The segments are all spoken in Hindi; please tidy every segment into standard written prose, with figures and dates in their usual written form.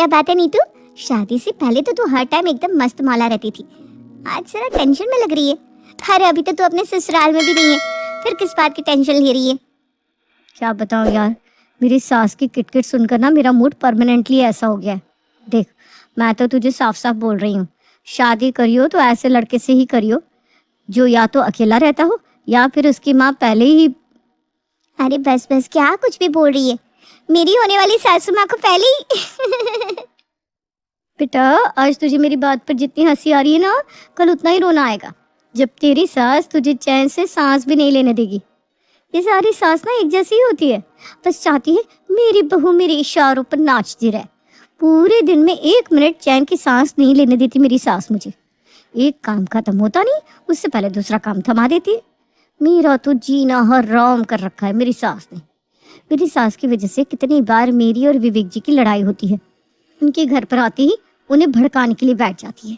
क्या बात है नीतू, शादी से पहले तो तू हर टाइम एकदम मस्त मौला रहती थी, आज जरा टेंशन में लग रही है। अरे अभी तो तू अपने ससुराल में भी नहीं है, फिर किस बात की टेंशन ले रही है? क्या बताऊं यार, मेरी सास की किटकिट सुनकर ना मेरा मूड परमानेंटली ऐसा हो गया है। देख, मैं तो तुझे साफ साफ बोल रही हूँ, शादी करियो तो ऐसे लड़के से ही करियो जो या तो अकेला रहता हो या फिर उसकी माँ पहले ही। अरे बस बस, क्या कुछ भी बोल रही है? मेरी होने वाली सासू माँ को पहले ही बेटा, आज तुझे मेरी बात पर जितनी हंसी आ रही है ना, कल उतना ही रोना आएगा जब तेरी सास तुझे चैन से सांस भी नहीं लेने देगी। ये सारी सास ना एक जैसी ही होती है, बस चाहती है मेरी बहू मेरे इशारों पर नाचती रहे। पूरे दिन में 1 मिनट चैन की सांस नहीं लेने देती मेरी सास मुझे। एक काम खत्म होता नहीं, उससे पहले दूसरा काम थमा देती है। मेरा तो जीना हराम कर रखा है मेरी सास ने। मेरी सास की वजह से कितनी बार मेरी और विवेक जी की लड़ाई होती है। उनके घर पर आते ही उन्हें भड़काने के लिए बैठ जाती है।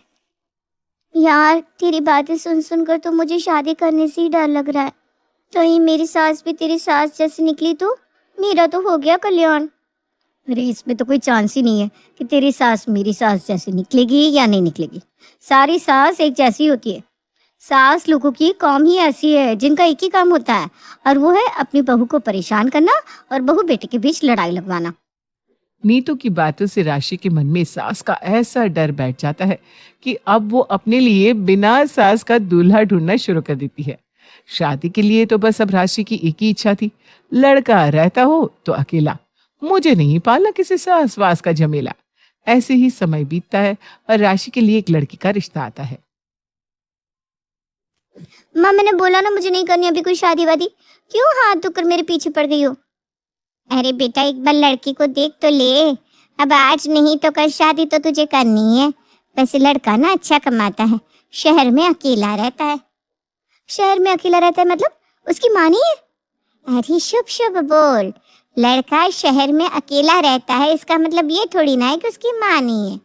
यार, तेरी बातें सुन सुनकर तो मुझे शादी करने से ही डर लग रहा है। कहीं मेरी सास भी तेरी सास जैसी निकली तो मेरा तो हो गया कल्याण। अरे इसमें तो कोई चांस ही नहीं है कि तेरी सास मेरी सास जैसी निकलेगी या नहीं निकलेगी। सारी सास एक जैसी होती है। सास लोगों की कौम ही ऐसी है जिनका एक ही काम होता है, और वो है अपनी बहू को परेशान करना और बहू बेटे के बीच लड़ाई लगवाना। नीतू की बातों से राशि के मन में सास का ऐसा डर बैठ जाता है कि अब वो अपने लिए बिना सास का दूल्हा ढूंढना शुरू कर देती है। शादी के लिए तो बस अब राशि की एक ही इच्छा थी, लड़का रहता हो तो अकेला, मुझे नहीं पालना किसी सास वास का झमेला। ऐसे ही समय बीतता है और राशि के लिए एक लड़की का रिश्ता आता है। माँ, मैंने बोला ना मुझे नहीं करनी अभी कोई शादी वादी, क्यों हाथ धोकर मेरे पीछे पड़ गई हो? अरे बेटा, एक बार लड़की को देख तो ले, अब आज नहीं तो कल शादी तो तुझे करनी है। वैसे लड़का ना अच्छा कमाता है, शहर में अकेला रहता है। शहर में अकेला रहता है मतलब उसकी माँ नहीं है? अरे शुभ शुभ बोल, लड़का शहर में अकेला रहता है इसका मतलब ये थोड़ी ना है कि उसकी माँ नहीं है।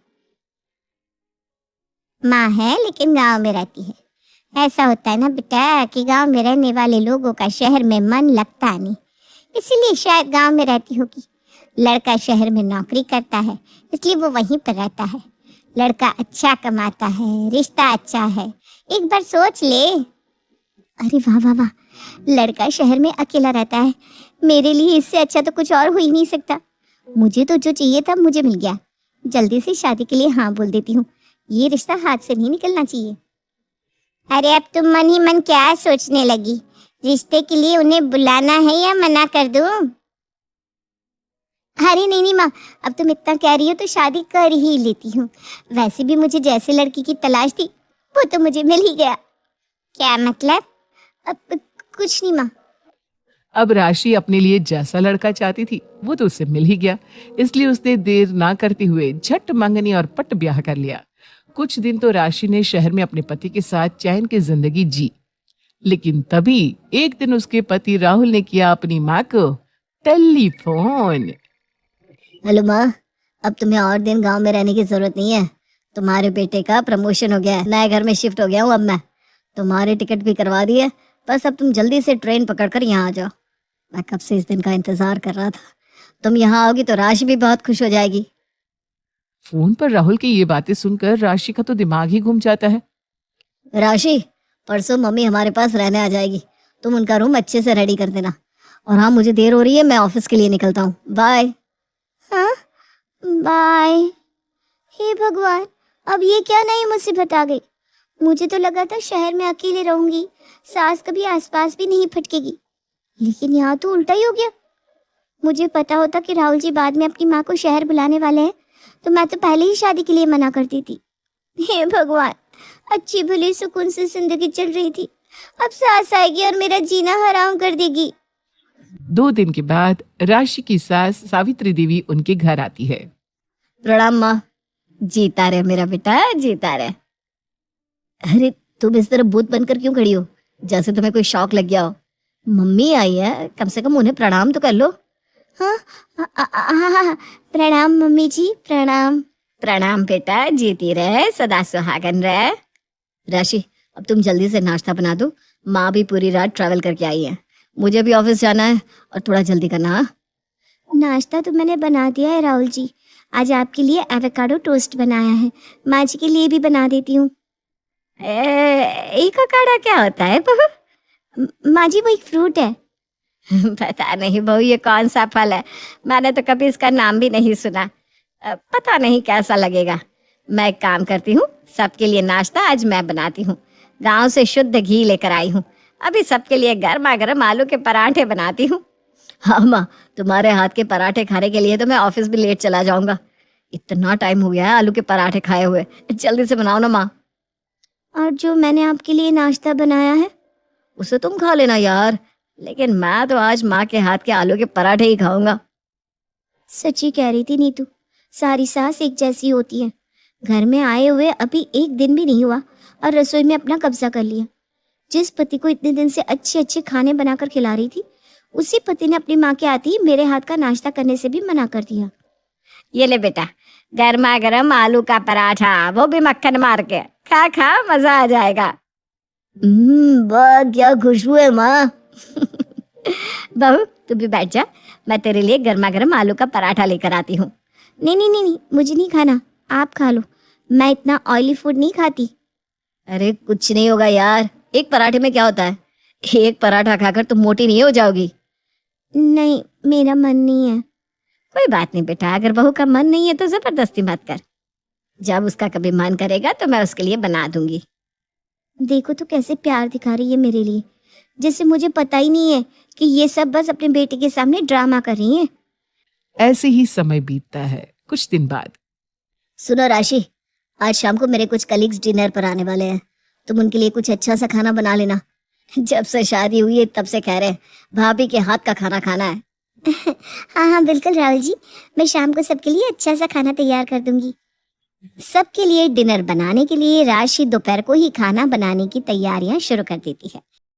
माँ है लेकिन गांव में रहती है। ऐसा होता है ना बेटा कि गांव में रहने वाले लोगों का शहर में मन लगता नहीं, इसीलिए शायद गांव में रहती होगी। लड़का शहर में नौकरी करता है इसलिए वो वहीं पर रहता है। लड़का अच्छा कमाता है, रिश्ता अच्छा है, एक बार सोच ले। अरे वाह वाह वाह, लड़का शहर में अकेला रहता है, मेरे लिए इससे अच्छा तो कुछ और हो ही नहीं सकता। मुझे तो जो चाहिए था मुझे मिल गया। जल्दी से शादी के लिए हाँ बोल देती हूँ, ये रिश्ता हाथ से नहीं निकलना चाहिए। अरे अब तुम मन ही मन क्या सोचने लगी? रिश्ते के लिए उन्हें बुलाना है या मना कर दूं? अरे नहीं नहीं माँ, अब तुम इतना कह रही हो तो शादी कर ही लेती हूँ। वैसे भी मुझे जैसे लड़की की तलाश थी वो तो मुझे मिल ही गया। क्या मतलब? अब कुछ नहीं माँ। अब राशि अपने लिए जैसा लड़का चाहती थी वो तो उसे मिल ही गया, इसलिए उसने देर ना करते हुए झट मंगनी और पट ब्याह कर लिया। कुछ दिन तो राशि ने शहर में अपने पति के साथ चैन की जिंदगी जी, लेकिन तभी एक दिन उसके पति राहुल ने किया अपनी माँ को टेलीफोन। हेलो माँ, अब तुम्हें और दिन गांव में रहने की जरूरत नहीं है। तुम्हारे बेटे का प्रमोशन हो गया है, नए घर में शिफ्ट हो गया हूँ अब मैं। तुम्हारी टिकट भी करवा दी है, बस अब तुम जल्दी से ट्रेन पकड़कर यहाँ आ जाओ। मैं कब से इस दिन का इंतजार कर रहा था। तुम यहाँ आओगी तो राशि भी बहुत खुश हो जाएगी। फोन पर राहुल की ये बातें सुनकर राशि का तो दिमाग ही घूम जाता है। राशि, परसों मम्मी हमारे पास रहने आ जाएगी, तुम उनका रूम अच्छे से रेडी कर देना। और हाँ, मुझे देर हो रही है, मैं ऑफिस के लिए निकलता हूँ, बाय। हाँ, बाय। हे भगवान, अब ये क्या नई मुसीबत आ गई? मुझे तो लगा था शहर में अकेले रहूंगी, सास कभी आसपास भी नहीं फटकेगी, लेकिन यहाँ तो उल्टा ही हो गया। मुझे पता होता कि राहुल जी बाद में अपनी माँ को शहर बुलाने वाले हैं तो मैं तो पहले ही शादी के लिए मना करती थी। हे भगवान, अच्छी भली सुकून से जिंदगी चल रही थी, अब सास आएगी और मेरा जीना हराम कर देगी। 2 दिन के बाद राशि की सास सावित्री देवी उनके घर आती है। प्रणाम माँ। जीता रहे मेरा बेटा, जीता रहे। अरे तुम इस तरह भूत बनकर क्यों खड़ी हो, जैसे तुम्हें कोई शौक लग गया हो? मम्मी आई है, कम से कम उन्हें प्रणाम तो कर लो। हाँ हाँ, प्रणाम मम्मी जी, प्रणाम। प्रणाम बेटा, जीती रहे, सदा सुहागन रहे। राशि, अब तुम जल्दी से नाश्ता बना दो, माँ भी पूरी रात ट्रैवल करके आई है, मुझे भी ऑफिस जाना है और थोड़ा जल्दी करना। हाँ, नाश्ता तो मैंने बना दिया है राहुल जी, आज आपके लिए एवोकाडो टोस्ट बनाया है, माँ जी के लिए भी बना देती हूँ। एवोकाडो क्या होता है बहू? माँ जी वो एक फ्रूट है। पता नहीं बहू ये कौन सा फल है, मैंने तो कभी इसका नाम भी नहीं सुना। पता नहीं कैसा लगेगा। मैं एक काम करती हूँ, सबके लिए नाश्ता आज मैं बनाती हूँ। गांव से शुद्ध घी लेकर आई हूँ, अभी सबके लिए गर्मा गर्म आलू के पराठे बनाती हूँ। हाँ माँ, तुम्हारे हाथ के पराठे खाने के लिए तो मैं ऑफिस भी लेट चला जाऊंगा। इतना टाइम हो गया है आलू के पराठे खाए हुए, जल्दी से बनाओ ना माँ। और जो मैंने आपके लिए नाश्ता बनाया है उसे तुम खा लेना यार, लेकिन मैं तो आज माँ के हाथ के आलू के पराठे ही खाऊंगा। सच्ची कह रही थी नीतू, सारी सास एक जैसी होती है। घर में आए हुए अभी एक दिन भी नहीं हुआ और रसोई में अपना कब्जा कर लिया। जिस पति को इतने दिन से अच्छे अच्छे खाने बनाकर खिला रही थी, उसी पति ने अपनी माँ के आते ही मेरे हाथ का नाश्ता करने से भी मना कर दिया। ये ले बेटा, गर्मा गर्म आलू का पराठा, वो भी मक्खन मार के, खा खा मजा आ जाएगा। वाह क्या खुशबू है माँ। बहू तू भी बैठ जा, मैं तेरे लिए गर्मा गर्म आलू का पराठा लेकर आती हूँ। नहीं नहीं नहीं नहीं, मुझे नहीं खाना, आप खा लो, मैं इतना ऑयली फूड नहीं खाती। अरे कुछ नहीं होगा यार, एक पराठे में क्या होता है, एक पराठा खाकर तुम मोटी नहीं हो जाओगी। नहीं मेरा मन नहीं है। कोई बात नहीं बेटा, अगर बहू का मन नहीं है तो जबरदस्ती मत कर, जब उसका कभी मन करेगा तो मैं उसके लिए बना दूंगी। देखो तो कैसे प्यार दिखा रही है मेरे लिए, जैसे मुझे पता ही नहीं है कि ये सब बस अपने बेटे के सामने ड्रामा कर रही है। ऐसे ही समय बीतता है। कुछ दिन बाद सुनो राशि, आज शाम को मेरे कुछ कलीग्स डिनर पर आने वाले हैं, तुम उनके लिए कुछ अच्छा सा खाना बना लेना। जब से शादी हुई है तब से कह रहे हैं भाभी के हाथ का खाना खाना है। हाँ हाँ बिल्कुल राहुल जी, मैं शाम को सबके लिए अच्छा सा खाना तैयार कर दूंगी। सबके लिए डिनर बनाने के लिए राशि दोपहर को ही खाना बनाने की तैयारियां शुरू कर देती है।